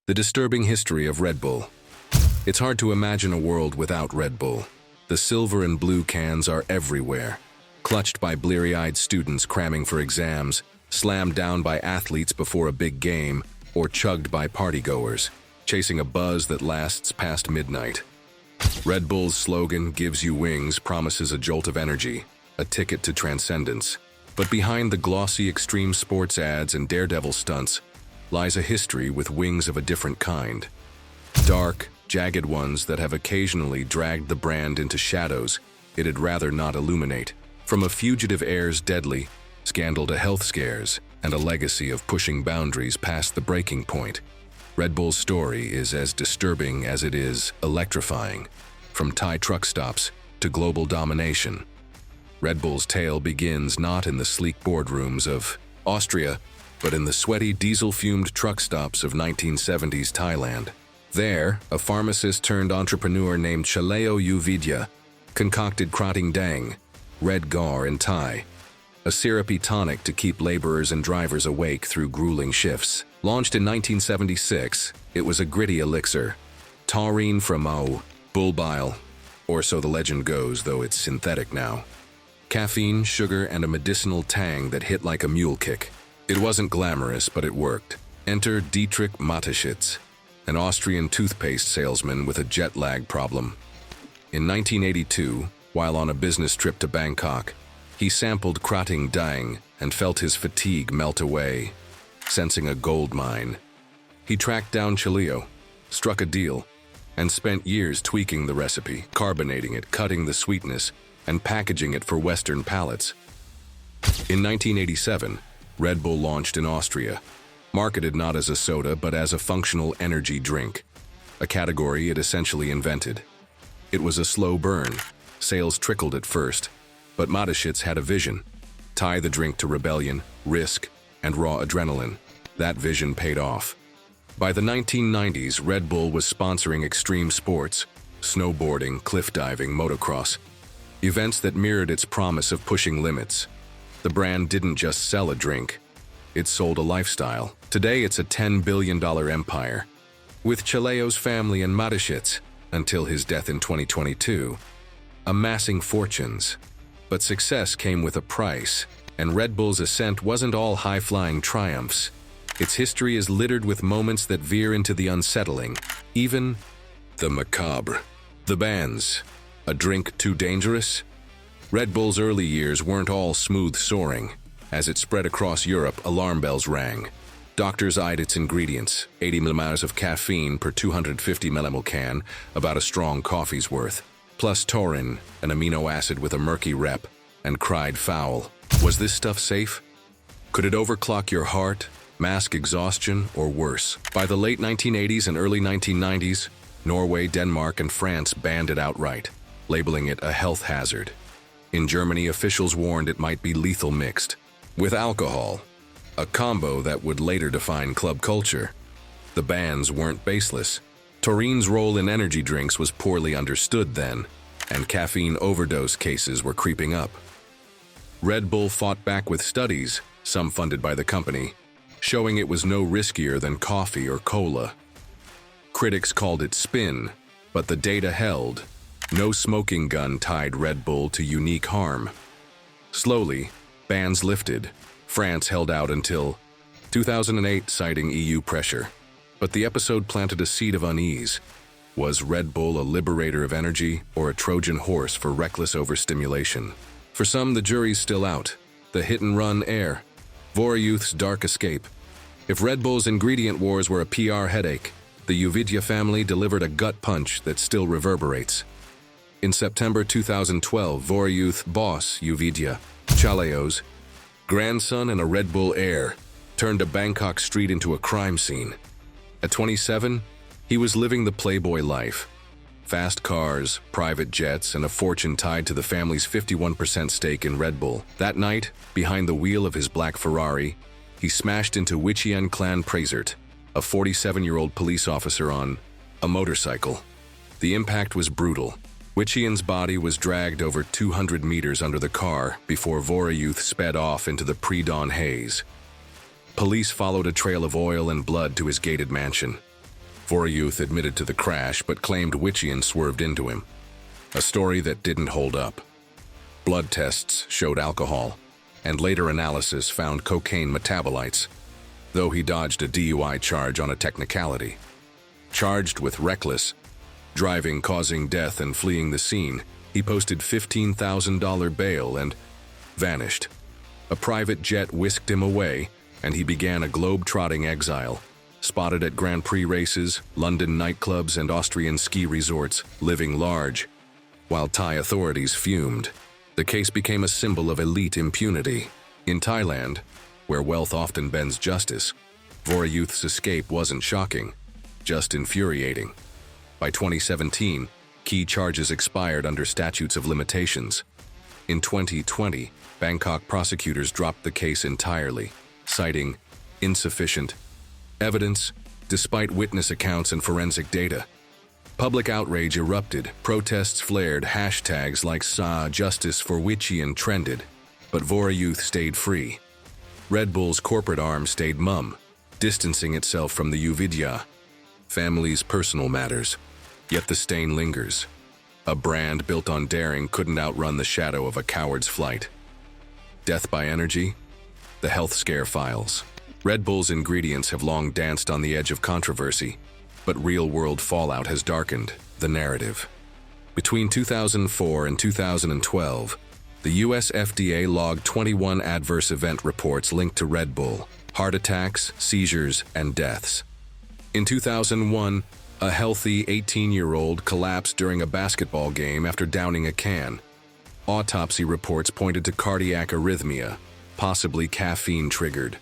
The disturbing history of Red Bull. It's hard to imagine a world without Red Bull. The silver and blue cans are everywhere, clutched by bleary-eyed students cramming for exams, slammed down by athletes before a big game, or chugged by partygoers, chasing a buzz that lasts past midnight. Red Bull's slogan, "Gives you wings," promises a jolt of energy, a ticket to transcendence. But behind the glossy extreme sports ads and daredevil stunts lies a history with wings of a different kind. Dark, jagged ones that have occasionally dragged the brand into shadows it'd rather not illuminate. From a fugitive heir's deadly scandal to health scares and a legacy of pushing boundaries past the breaking point, Red Bull's story is as disturbing as it is electrifying. From Thai truck stops to global domination, Red Bull's tale begins not in the sleek boardrooms of Austria, but in the sweaty diesel-fumed truck stops of 1970s Thailand. There, a pharmacist-turned-entrepreneur named Yoovidhya concocted Krating Dang, Red Gar in Thai, a syrupy tonic to keep laborers and drivers awake through grueling shifts. Launched in 1976, it was a gritty elixir. Taurine from Mao, bull bile, or so the legend goes, though it's synthetic now. Caffeine, sugar, and a medicinal tang that hit like a mule kick. It wasn't glamorous, but it worked. Enter Dietrich Mateschitz, an Austrian toothpaste salesman with a jet lag problem. In 1982, while on a business trip to Bangkok, he sampled Krating Dang and felt his fatigue melt away, sensing a gold mine. He tracked down Chaleo, struck a deal, and spent years tweaking the recipe, carbonating it, cutting the sweetness, and packaging it for Western palates. In 1987, Red Bull launched in Austria, marketed not as a soda but as a functional energy drink, a category it essentially invented. It was a slow burn. Sales trickled at first, but Mateschitz had a vision: tie the drink to rebellion, risk, and raw adrenaline. That vision paid off. By the 1990s, Red Bull was sponsoring extreme sports, snowboarding, cliff diving, motocross, events that mirrored its promise of pushing limits. The brand didn't just sell a drink, it sold a lifestyle. Today it's a $10 billion empire, with Chaleo's family and Mateschitz, until his death in 2022, amassing fortunes. But success came with a price, and Red Bull's ascent wasn't all high-flying triumphs. Its history is littered with moments that veer into the unsettling, even the macabre. The bans. A drink too dangerous? Red Bull's early years weren't all smooth soaring. As it spread across Europe, alarm bells rang. Doctors eyed its ingredients: 80 milliliters of caffeine per 250 milliliter can, about a strong coffee's worth, plus taurine, an amino acid with a murky rep, and cried foul. Was this stuff safe? Could it overclock your heart, mask exhaustion, or worse? By the late 1980s and early 1990s, Norway, Denmark, and France banned it outright, labeling it a health hazard. In Germany, officials warned it might be lethal mixed with alcohol, a combo that would later define club culture. The bans weren't baseless. Taurine's role in energy drinks was poorly understood then, and caffeine overdose cases were creeping up. Red Bull fought back with studies, some funded by the company, showing it was no riskier than coffee or cola. Critics called it spin, but the data held. No smoking gun tied Red Bull to unique harm. Slowly, bans lifted. France held out until 2008, citing EU pressure. But the episode planted a seed of unease. Was Red Bull a liberator of energy or a Trojan horse for reckless overstimulation? For some, the jury's still out. The hit-and-run heir. Vorayuth's dark escape. If Red Bull's ingredient wars were a PR headache, the Yoovidhya family delivered a gut punch that still reverberates. In September 2012, Vorayuth boss Yoovidhya, Chaleo's grandson and a Red Bull heir, turned a Bangkok street into a crime scene. At 27, he was living the playboy life. Fast cars, private jets, and a fortune tied to the family's 51% stake in Red Bull. That night, behind the wheel of his black Ferrari, he smashed into Wichian Clan Prazert, a 47-year-old police officer on a motorcycle. The impact was brutal. Wichian's body was dragged over 200 meters under the car before Vorayuth sped off into the pre-dawn haze. Police followed a trail of oil and blood to his gated mansion. Vorayuth admitted to the crash but claimed Witchian swerved into him. A story that didn't hold up. Blood tests showed alcohol, and later analysis found cocaine metabolites, though he dodged a DUI charge on a technicality. Charged with reckless driving causing death and fleeing the scene, he posted $15,000 bail and vanished. A private jet whisked him away, and he began a globe-trotting exile, spotted at Grand Prix races, London nightclubs, and Austrian ski resorts, living large. While Thai authorities fumed, the case became a symbol of elite impunity. In Thailand, where wealth often bends justice, Vorayuth's escape wasn't shocking, just infuriating. By 2017, key charges expired under statutes of limitations. In 2020, Bangkok prosecutors dropped the case entirely, citing insufficient evidence despite witness accounts and forensic data. Public outrage erupted, protests flared, hashtags like "Sa Justice for Witchian" trended, but Vorayuth stayed free. Red Bull's corporate arm stayed mum, distancing itself from the Yoovidhya, family's personal matters. Yet the stain lingers. A brand built on daring couldn't outrun the shadow of a coward's flight. Death by energy? The health scare files. Red Bull's ingredients have long danced on the edge of controversy, but real-world fallout has darkened the narrative. Between 2004 and 2012, the US FDA logged 21 adverse event reports linked to Red Bull: heart attacks, seizures, and deaths. In 2001, a healthy 18-year-old collapsed during a basketball game after downing a can. Autopsy reports pointed to cardiac arrhythmia, possibly caffeine-triggered.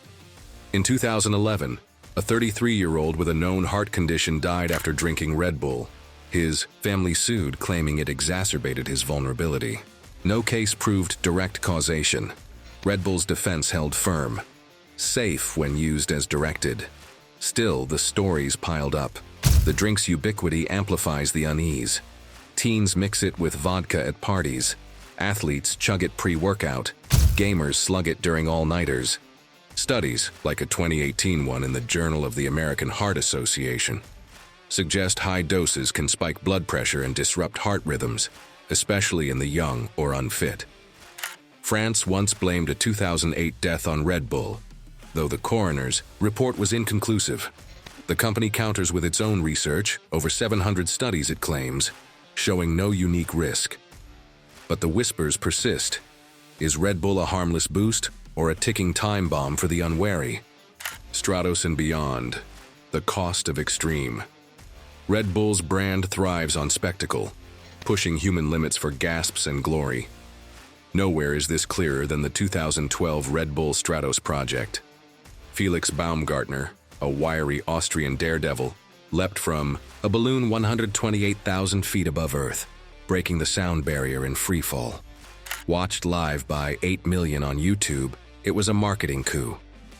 In 2011, a 33-year-old with a known heart condition died after drinking Red Bull. His family sued, claiming it exacerbated his vulnerability. No case proved direct causation. Red Bull's defense held firm. Safe when used as directed. Still, the stories piled up. The drink's ubiquity amplifies the unease. Teens mix it with vodka at parties. Athletes chug it pre-workout. Gamers slug it during all-nighters. Studies, like a 2018 one in the Journal of the American Heart Association, suggest high doses can spike blood pressure and disrupt heart rhythms, especially in the young or unfit. France once blamed a 2008 death on Red Bull, though the coroner's report was inconclusive. The company counters with its own research, over 700 studies it claims, showing no unique risk. But the whispers persist. Is Red Bull a harmless boost or a ticking time bomb for the unwary? Stratos and beyond. The cost of extreme. Red Bull's brand thrives on spectacle, pushing human limits for gasps and glory. Nowhere is this clearer than the 2012 Red Bull Stratos project. Felix Baumgartner, a wiry Austrian daredevil, leapt from a balloon 128,000 feet above Earth, breaking the sound barrier in freefall. Watched live by 8 million on YouTube, it was a marketing coup.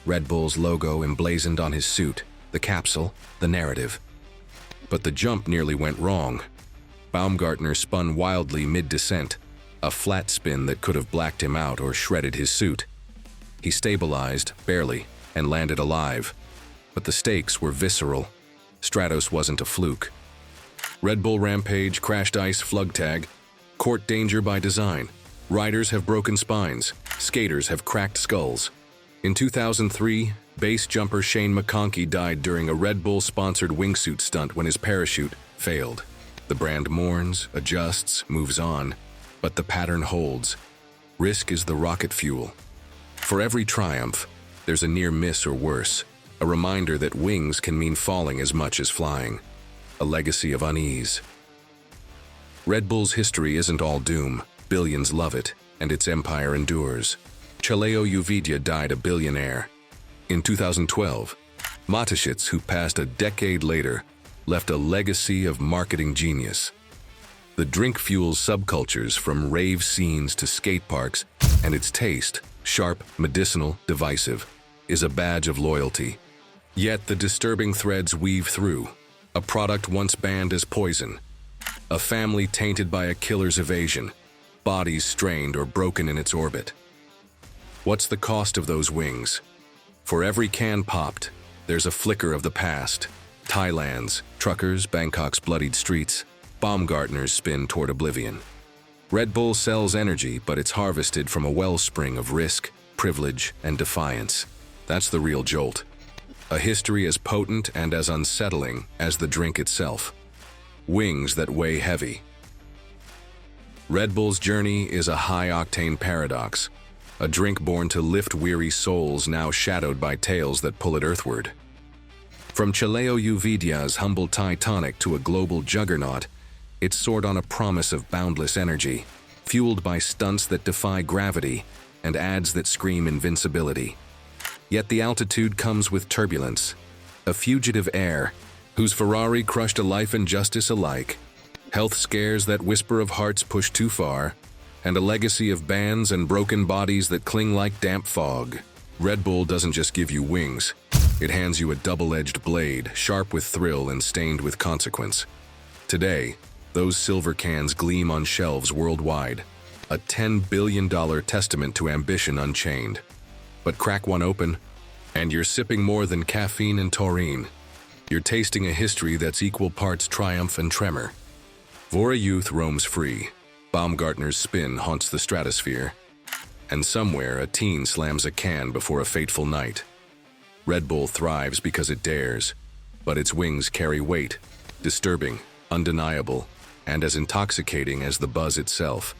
Red Bull's logo emblazoned on his suit, the capsule, the narrative. But the jump nearly went wrong. Baumgartner spun wildly mid-descent, a flat spin that could have blacked him out or shredded his suit. He stabilized, barely, and landed alive. But the stakes were visceral. Stratos wasn't a fluke. Red Bull rampage, crashed ice, flug tag, court danger by design. Riders have broken spines. Skaters have cracked skulls. In 2003, base jumper Shane McConkey died during a Red Bull-sponsored wingsuit stunt when his parachute failed. The brand mourns, adjusts, moves on, but the pattern holds. Risk is the rocket fuel. For every triumph, there's a near miss or worse. A reminder that wings can mean falling as much as flying. A legacy of unease. Red Bull's history isn't all doom. Billions love it, and its empire endures. Chaleo Yoovidhya died a billionaire. In 2012, Mateschitz, who passed a decade later, left a legacy of marketing genius. The drink fuels subcultures from rave scenes to skate parks, and its taste, sharp, medicinal, divisive, is a badge of loyalty. Yet the disturbing threads weave through. A product once banned as poison. A family tainted by a killer's evasion. Bodies strained or broken in its orbit. What's the cost of those wings? For every can popped, there's a flicker of the past, Thailand's truckers, Bangkok's bloodied streets, Baumgartner's spin toward oblivion. Red Bull sells energy, but it's harvested from a wellspring of risk, privilege, and defiance. That's the real jolt. A history as potent and as unsettling as the drink itself. Wings that weigh heavy. Red Bull's journey is a high-octane paradox, a drink born to lift weary souls now shadowed by tales that pull it earthward. From Chileo Yoovidhya's humble Thai tonic to a global juggernaut, it soared on a promise of boundless energy, fueled by stunts that defy gravity and ads that scream invincibility. Yet the altitude comes with turbulence, a fugitive air whose Ferrari crushed a life and justice alike, health scares that whisper of hearts pushed too far, and a legacy of bans and broken bodies that cling like damp fog. Red Bull doesn't just give you wings, it hands you a double-edged blade, sharp with thrill and stained with consequence. Today, those silver cans gleam on shelves worldwide, a $10 billion testament to ambition unchained. But crack one open, and you're sipping more than caffeine and taurine. You're tasting a history that's equal parts triumph and tremor. Vorayuth roams free, Baumgartner's spin haunts the stratosphere, and somewhere a teen slams a can before a fateful night. Red Bull thrives because it dares, but its wings carry weight, disturbing, undeniable, and as intoxicating as the buzz itself.